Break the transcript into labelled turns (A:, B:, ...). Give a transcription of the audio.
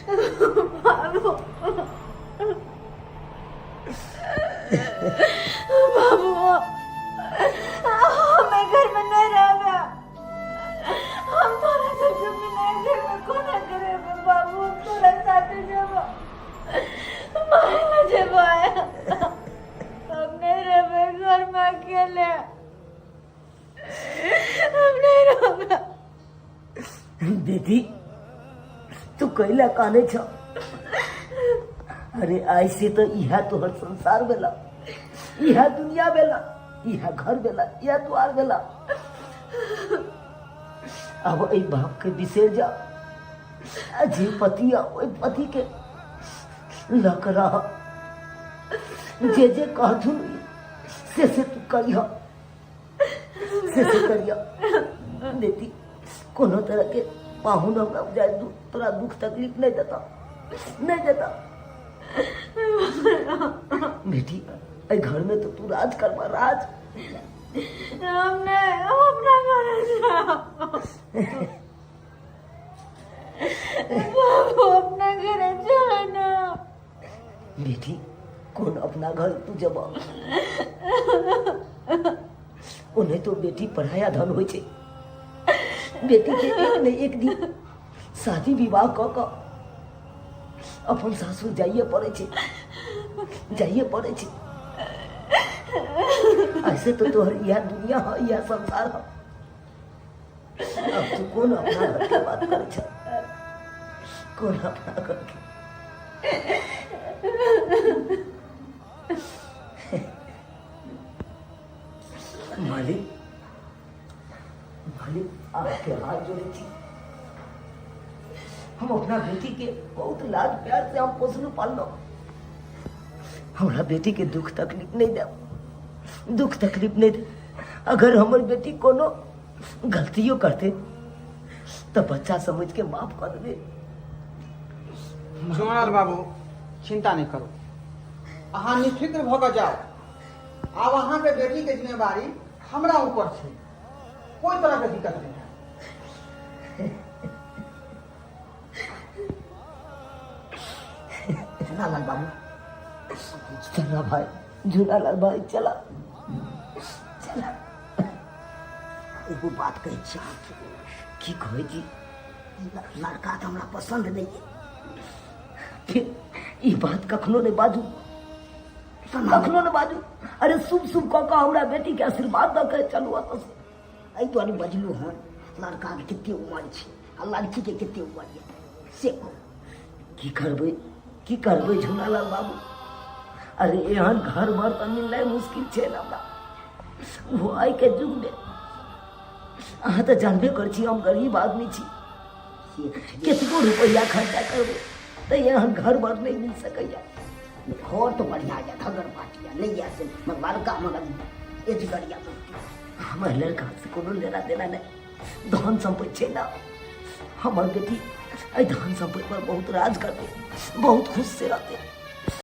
A: बाबू बाबू हमें घर में नहीं रहेगा, हम थोड़ा सा जमीन है घर में कौन करेगा बाबू, थोड़ा साथ जब मारना जब आया हम नहीं रहे घर में अकेले, हम नहीं रहेगा।
B: बेटी तू कैला काने छ? अरे ऐसे तो यह तोहर संसार बेला, यह दुनिया बेला, यह घर बेला, यह द्वार बेला। अब ए बाप के बिसेर जा, जे पति ओई पति के लक रह, जे जे कहथुन से तू करिया, से करिया। बेटी कोनो तरह के पाहुन हमरा जाए तोरा दुख तकलीफ नहीं देता, नहीं देता। बेटी ए घर में तो तू राज करवा, राज।
A: हमने अपना घर बाबू अपना घर जाना।
B: बेटी कौन अपना घर तू जब उन्हें तो बेटी पढ़ाया धन हो छे। बेटी के एक न एक दिन शादी विवाह क अपन सासुर जाइए पड़े छे, जाइए पड़े छे। ऐसे तो तोहर यह दुनिया है, यह संसार है। अब तू कौन अपना घर के बात करे छ? कौन अपना घर के? मालिक मालिक आपके हाथ जोड़े थी। हम अपना बेटी के बहुत लाड प्यार से हम पोसलू पालनो। हमारा बेटी के दुख तकलीफ नहीं दे, दुख तकलीफ नहीं दे। अगर हमारी बेटी कोनो गलतियों करते तो बच्चा समझ के माफ कर दे।
C: झुमराल बाबू चिंता नहीं करो, अहाँ निफिक्र भग जाओ। अब अहाँ के बेटी के जिम्मेवारी हमरा ऊपर छे, कोई तरह के दिक्कत नहीं है।
B: झूलालाल बाबू, चला भाई, झूलालाल भाई चला चला। एगो बात कहे छी, की कहे जी, लड़का तो हमरा पसंद नहीं है। फिर ये बात कखनो नहीं बाजू, कखनो नहीं बाजू। अरे शुभ शुभ कह के हमरा बेटी के आशीर्वाद द के चलू अत से। आई तो बजलू हन, लड़का के कितनी उम्र छे आ लड़की के कितनी उम्र है से की करबे, की करबे झूलालाल बाबू। अरे एहन घर भर तो मिलना मुश्किल छे ना हमरा। वो आई के जुग में अहाँ तो जानबे कर छी हम गरीब आदमी छी, कितनो रुपया खर्चा करबे तो एहन घर भर नहीं मिल सकैया। घर तो बढ़िया है, धगर पाटिया नहीं ऐसे लड़का मगर एजगरिया हमारे लड़का से कोनो लेना देना नहीं। धन संपत्ति छे ना, हमार बेटी धन संपत्ति पर बहुत राज करते, बहुत खुश से रहते।